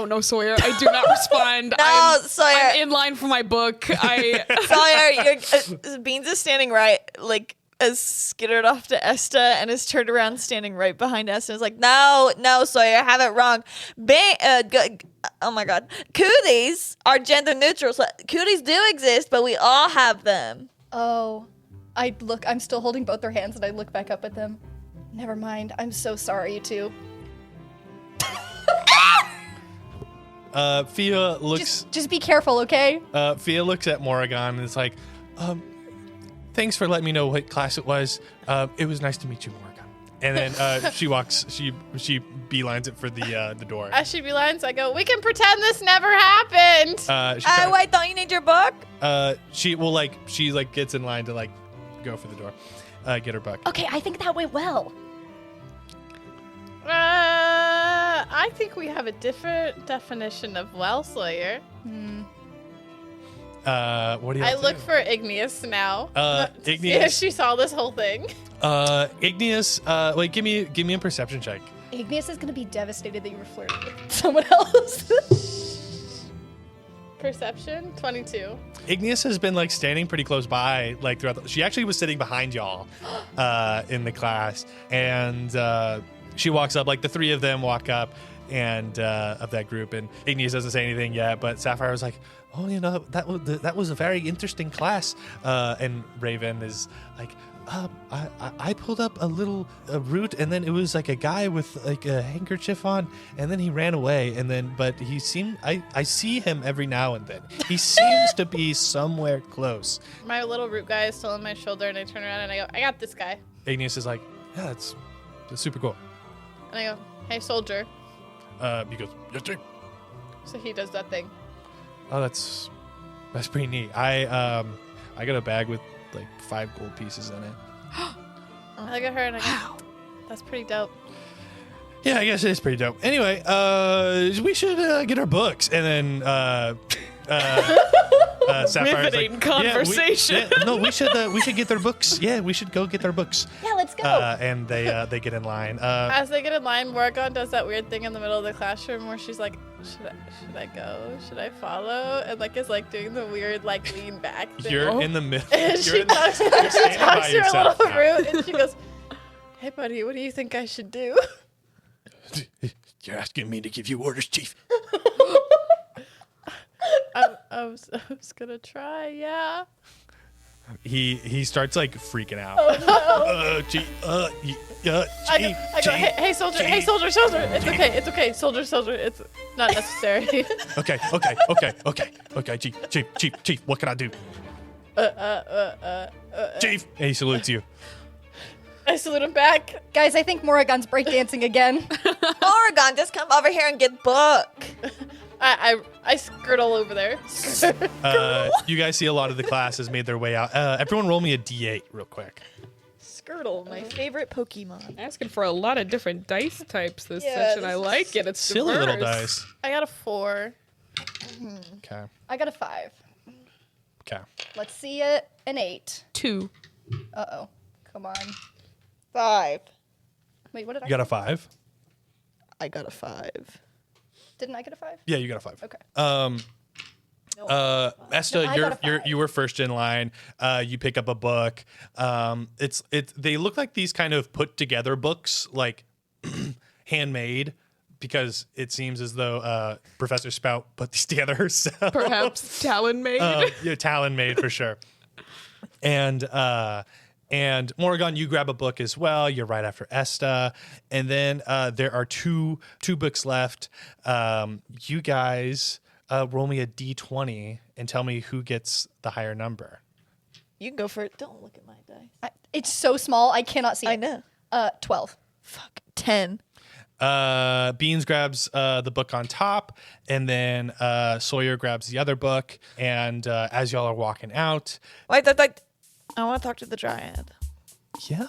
know, Sawyer. I do not respond. Sawyer. I'm in line for my book. Sawyer, Beans is standing right, like, as skittered off to Esta and is turned around standing right behind Esta and is like, no, Sawyer, I have it wrong. Oh my God. Cooties are gender neutral. So cooties do exist, but we all have them. Oh, I'm still holding both their hands and I look back up at them. Never mind. I'm so sorry, you two. Fia looks. Just be careful, okay? Fia looks at Morroghan and is like, thanks for letting me know what class it was. It was nice to meet you, Morroghan. And then she beelines it for the door. As she belines, I go, we can pretend this never happened. Wait, don't you need your book? She gets in line to like go for the door, get her book. Okay, I think that went well. I think we have a different definition of well, Sawyer. What do you? I look for Igneous now. See if Igneous. she saw this whole thing. Igneous. Give me a perception check. Igneous is gonna be devastated that you were flirting with someone else. Perception 22. Igneous has been like standing pretty close by, like throughout. She actually was sitting behind y'all in the class, and she walks up. Like the three of them walk up, and of that group, and Igneous doesn't say anything yet. But Sapphire was like, "Oh, that was a very interesting class." And Raven is like, I pulled up a root, and then it was like a guy with like a handkerchief on, and then he ran away, and then but he seemed I see him every now and then. He seems to be somewhere close. My little root guy is still on my shoulder, and I turn around and I go, I got this guy. Igneous is like, yeah, that's super cool. And I go, hey, soldier. He goes, yes, sir. So he does that thing. Oh, that's pretty neat. I got a bag with like 5 gold pieces in it. I look at her and I go, that's pretty dope. Yeah, I guess it is pretty dope. Anyway, we should get our books. And then Sapphire's Riveting conversation. No, we should get their books. Yeah, we should go get their books. Yeah, let's go. And they get in line. As they get in line, Morroghan does that weird thing in the middle of the classroom where she's like, should I go? Should I follow? And like is like doing the weird like lean back thing. You're in the middle. And she talks to her little root and she goes, hey buddy, what do you think I should do? You're asking me to give you orders, Chief. I was gonna try, yeah. He starts like freaking out. Oh no. Chief, I go, hey soldier, hey soldier, it's okay, soldier, it's not necessary. Okay, Chief, what can I do? Chief, and he salutes you. I salute him back. Guys, I think Morroghan's breakdancing again. Morroghan, just come over here and get book. I skirt all over there. You guys see a lot of the class has made their way out. Everyone roll me a D8 real quick. Skirtle, my favorite Pokemon. Asking for a lot of different dice types this session. I like it. It's Silly diverse. little dice. I got a 4. Okay. I got a 5. Okay. Let's see it. An 8. 2. Uh-oh. Come on. 5. Wait, what did You got a 5? I got a 5. Didn't I get a 5? Yeah, you got a 5. Okay. Esta, No, I got a 5. you were first in line. You pick up a book. They look like these kind of put together books, like handmade, because it seems as though Professor Spout put these together herself. Perhaps Talon made. Yeah, Talon made for sure. And Morroghan, you grab a book as well. You're right after Esta. And then there are two books left. You guys roll me a D20 and tell me who gets the higher number. You can go for it. Don't look at my dice. It's so small, I cannot see it. I know. 12. Fuck. 10. Beans grabs the book on top, and then Sawyer grabs the other book. And as y'all are walking out... Wait, I want to talk to the Dryad. Yeah,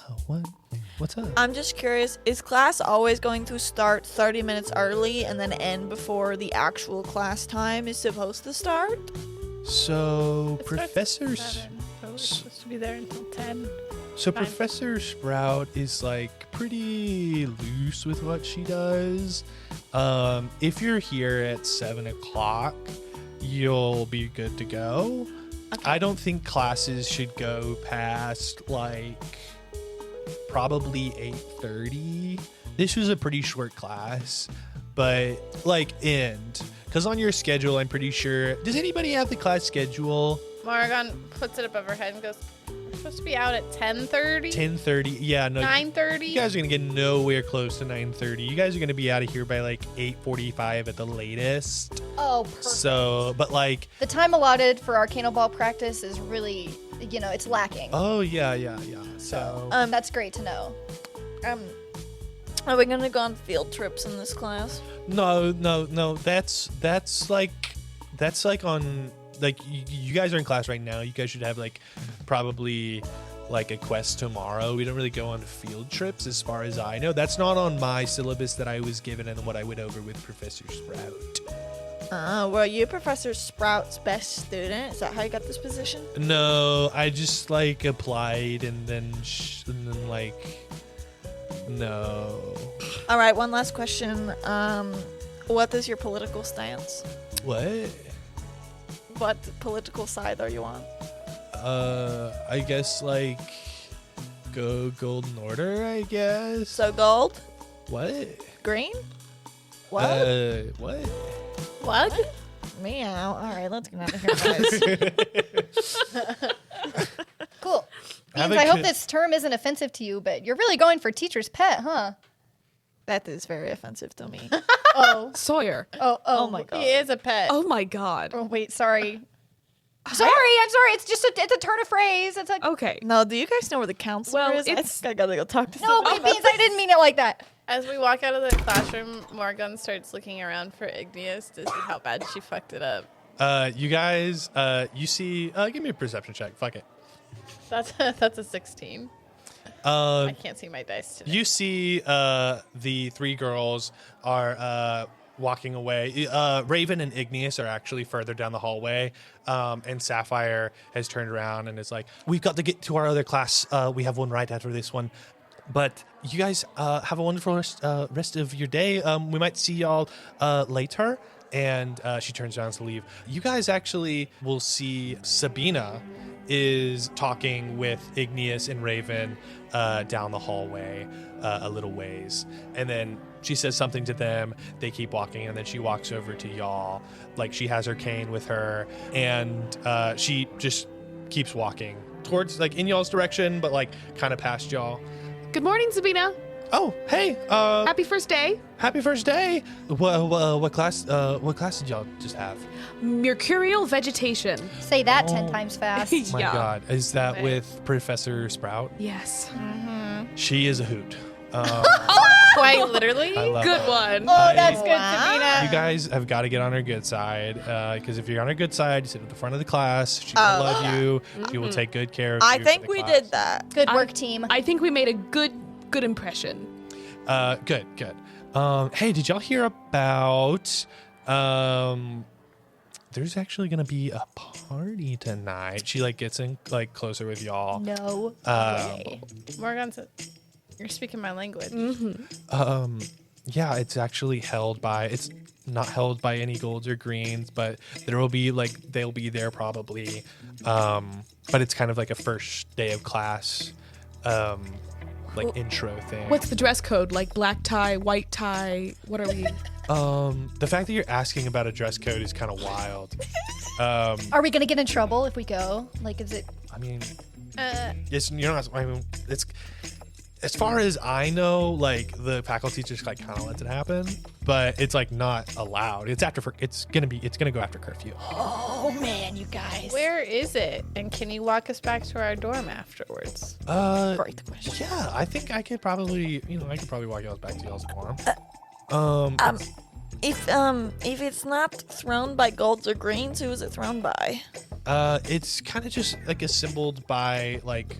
what's up? I'm just curious, is class always going to start 30 minutes early and then end before the actual class time is supposed to start? So, It starts at Professors... 7, so we're supposed to be there until 10. So Fine. Professor Sprout is like pretty loose with what she does. If you're here at 7 o'clock, you'll be good to go. Okay. I don't think classes should go past like probably 8:30. This was a pretty short class, but like end. Because on your schedule, I'm pretty sure. Does anybody have the class schedule? Morroghan puts it above her head and goes, we're supposed to be out at 10:30? 10:30. Yeah, no. 9:30? You guys are gonna get nowhere close to 9:30. You guys are gonna be out of here by like 8:45 at the latest. Oh, perfect. So, but like The time allotted for Arcana Ball practice is really, it's lacking. oh yeah. So That's great to know. Are we gonna go on field trips in this class? no. That's like on like you guys are in class right now. You guys should have like probably like a quest tomorrow. We don't really go on field trips as far as I know. That's not on my syllabus that I was given and what I went over with Professor Sprout. Were you Professor Sprout's best student? Is that how you got this position? No, I just like applied and then like no. All right, one last question. What is your political stance? What? What political side are you on? I guess like go Golden Order, I guess. So gold? What? Green? What? What? What? Meow. All right, let's get out of here, guys. Cool. Have Beans, a I hope kid- this term isn't offensive to you, but you're really going for teacher's pet, huh? That is very offensive to me. Oh. Sawyer. Oh my God. He is a pet. Oh my god. Oh, wait, sorry. I'm sorry. It's just it's a turn of phrase. It's like, Okay. No, do you guys know where the counselor Well, is? I it's- think I gotta go talk to no, somebody. but Beans, I didn't mean it like that. As we walk out of the classroom, Morroghan starts looking around for Igneous to see how bad she fucked it up. You guys, you see, give me a perception check. Fuck it. That's a 16. I can't see my dice today. You see, the three girls are walking away. Raven and Igneous are actually further down the hallway, and Sapphire has turned around and is like, we've got to get to our other class. We have one right after this one. But you guys have a wonderful rest of your day. We might see y'all later. And she turns around to leave. You guys actually will see Sabina is talking with Igneous and Raven down the hallway a little ways. And then she says something to them. They keep walking, and then she walks over to y'all. Like, she has her cane with her, and she just keeps walking towards, like, in y'all's direction, but, like, kind of past y'all. Good morning, Sabina. Oh, hey. Happy first day. Happy first day. What class did y'all just have? Mercurial Vegetation. Say that 10 times fast. My Yeah. God. Is that Right. with Professor Sprout? Yes. She is a hoot. Quite literally. I love Good her. one. Oh, that's good, Wow. Sabina. You guys have got to get on her good side, because if you're on her good side, you sit at the front of the class. She will love you. She will take good care of you. I for think the we class. did that. Good work, team. I think we made a good impression. Good. Hey, did y'all hear about? There's actually gonna be a party tonight. She like gets in like closer with y'all. No way. Morroghan said, "You're speaking my language." Yeah, it's actually held by. It's not held by any golds or greens, but there will be like they'll be there probably. But it's kind of like a first day of class, like intro thing. What's the dress code? Like black tie, white tie? What are we? The fact that you're asking about a dress code is kind of wild. Are we gonna get in trouble if we go? Like, is it? I mean, it's you're not. I mean, it's as far as I know, like the faculty just like kind of lets it happen, but it's like not allowed. It's after. It's gonna go after curfew. Oh man, you guys. Where is it? And can you walk us back to our dorm afterwards? Great question. Yeah, I think I could probably. I could probably walk y'all back to y'all's dorm. If it's not thrown by golds or greens, who is it thrown by? It's kind of just like assembled by like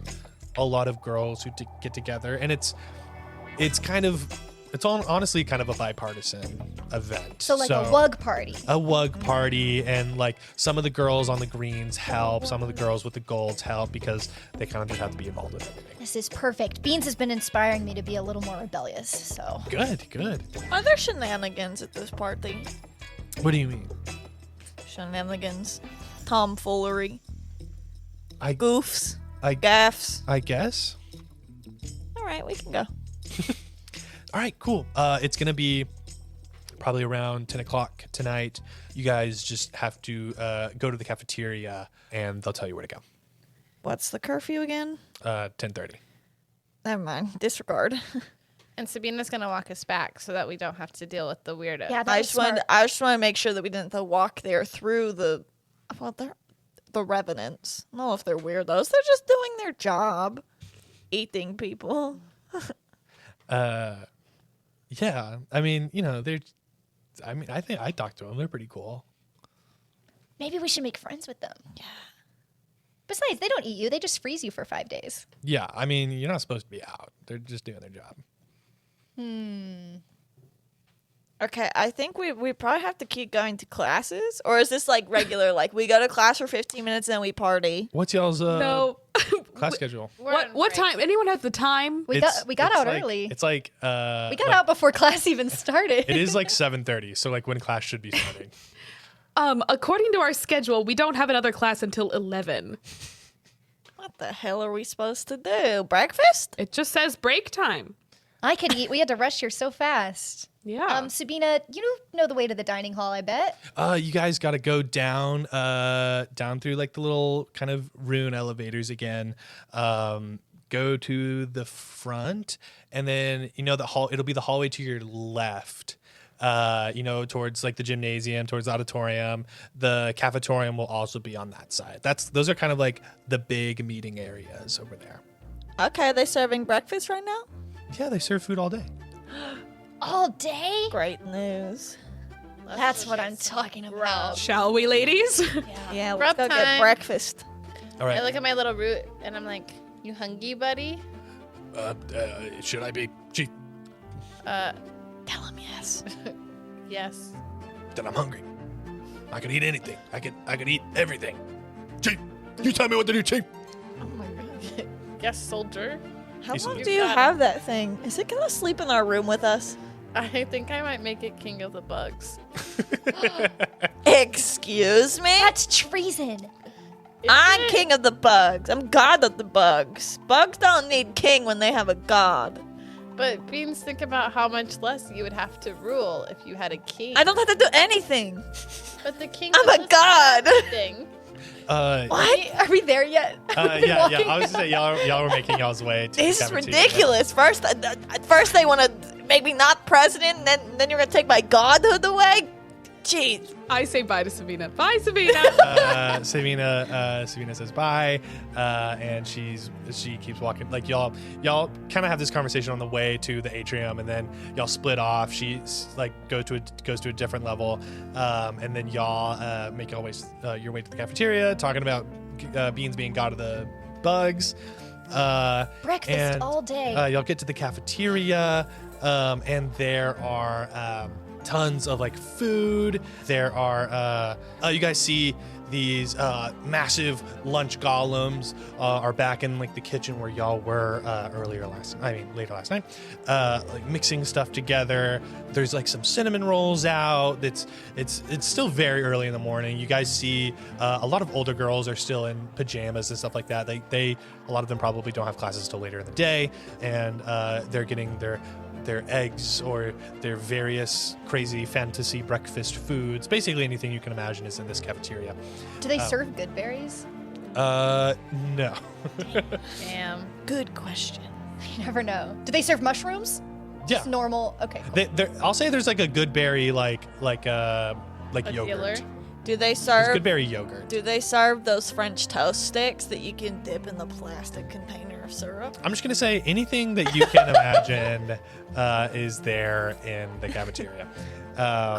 a lot of girls who get together, and it's honestly kind of a bipartisan event. So like a wug party. A wug party, and like some of the girls on the greens help, some of the girls with the golds help because they kind of just have to be involved in everything. This is perfect. Beans has been inspiring me to be a little more rebellious. So Good. Are there shenanigans at this party? What do you mean? Shenanigans, tomfoolery, I goofs, I gaffs. I guess. All right, we can go. All right, cool. It's gonna be probably around 10 o'clock tonight. You guys just have to go to the cafeteria, and they'll tell you where to go. What's the curfew again? 10:30. Never mind. Disregard. And Sabina's gonna walk us back so that we don't have to deal with the weirdo. yeah, that I was just smart. wanted to make sure that we didn't have to walk there through the. Well, they're the revenants. I don't know if they're weirdos. They're just doing their job, eating people. Yeah, I mean, they're. I mean, I think I talked to them. They're pretty cool. Maybe we should make friends with them. Yeah. Besides, they don't eat you. They just freeze you for 5 days. Yeah, I mean, you're not supposed to be out. They're just doing their job. Okay, I think we probably have to keep going to classes, or is this like regular? Like we go to class for 15 minutes and we party. What's y'all's No. class schedule? We're on What break. time? Anyone have the time? We got out early. It's like We got out before class even started. It is like 7:30, so like when class should be starting. According to our schedule, we don't have another class until 11. What the hell are we supposed to do? Breakfast? It just says break time. I could eat. We had to rush here so fast. Yeah. Sabina, you know the way to the dining hall, I bet. You guys got to go down through like the little kind of rune elevators again. Go to the front, and then the hall. It'll be the hallway to your left. Towards like the gymnasium, towards the auditorium. The cafetorium will also be on that side. Those are kind of like the big meeting areas over there. Okay, they serving breakfast right now? Yeah, they serve food all day. All day? Great news. That's what I'm talking about. Shall we, ladies? Yeah, let's Grub go get time. breakfast. All right. I look at my little root and I'm like, "You hungry, buddy?" Should I be? Tell him yes. Yes. Then I'm hungry. I could eat anything. I could eat everything. Chief, you tell me what to do, Chief. Oh my god. Yes, soldier. How He's long a- do you have that thing? Is it gonna sleep in our room with us? I think I might make it king of the bugs. Excuse me? That's treason. I'm Is it? king of the bugs. I'm god of the bugs. Bugs don't need king when they have a god. But Beans, think about how much less you would have to rule if you had a king. I don't have to do anything. But the king. I'm a does god. everything. What? Are we there yet? Yeah. I was gonna say y'all were making y'all's way to This the is cafeteria. ridiculous. First they want to make me not president, and then you're gonna take my godhood away. Jeez. I say bye to Sabina. Bye, Sabina. Savina says bye, and she keeps walking. Like y'all kind of have this conversation on the way to the atrium, and then y'all split off. She like goes to a different level, and then y'all make your way to the cafeteria, talking about Beans being god of the bugs. Breakfast and, all day. Y'all get to the cafeteria, and there are tons of like food. There are you guys see these massive lunch golems are back in like the kitchen where y'all were later last night, like mixing stuff together. There's like some cinnamon rolls out. It's still very early in the morning. You guys see a lot of older girls are still in pajamas and stuff like that. They a lot of them probably don't have classes till later in the day, and they're getting their eggs or their various crazy fantasy breakfast foods. Basically anything you can imagine is in this cafeteria. Do they serve good berries? No. Damn. Good question. You never know. Do they serve mushrooms? Yeah. Just normal. Okay. Cool. I'll say there's like a good berry like A yogurt. dealer? Do they There's serve? good berry yogurt. Do they serve those French toast sticks that you can dip in the plastic container of syrup? I'm just gonna say anything that you can imagine is there in the cafeteria.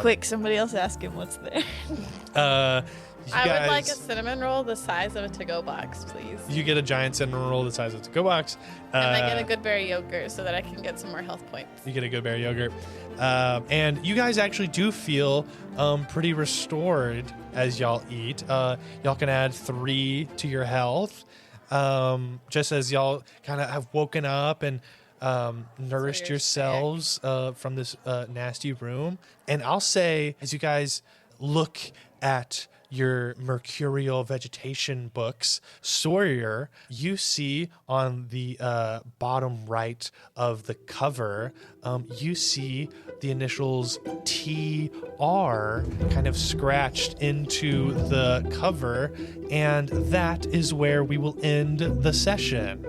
Quick, somebody else ask him what's there. You I would guys- like a cinnamon roll the size of a to-go box, please. You get a giant cinnamon roll the size of a to-go box. And I get a good berry yogurt so that I can get some more health points. You get a good berry yogurt. And you guys actually do feel pretty restored as y'all eat. Y'all can add 3 to your health, just as y'all kind of have woken up and nourished you're yourselves from this nasty room. And I'll say, as you guys look at your Mercurial Vegetation books, Sawyer, you see on the bottom right of the cover, you see the initials TR kind of scratched into the cover, and that is where we will end the session.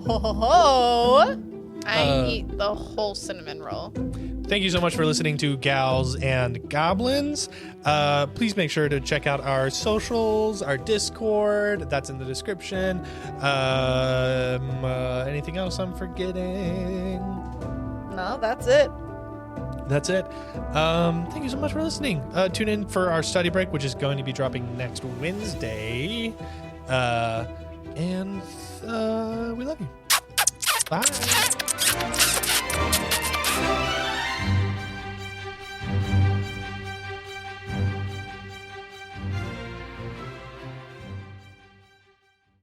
Ho ho ho! I eat the whole cinnamon roll. Thank you so much for listening to Gals and Goblins. Please make sure to check out our socials, our Discord. That's in the description. Anything else I'm forgetting? No, that's it. That's it. Thank you so much for listening. Tune in for our study break, which is going to be dropping next Wednesday. And we love you. Bye.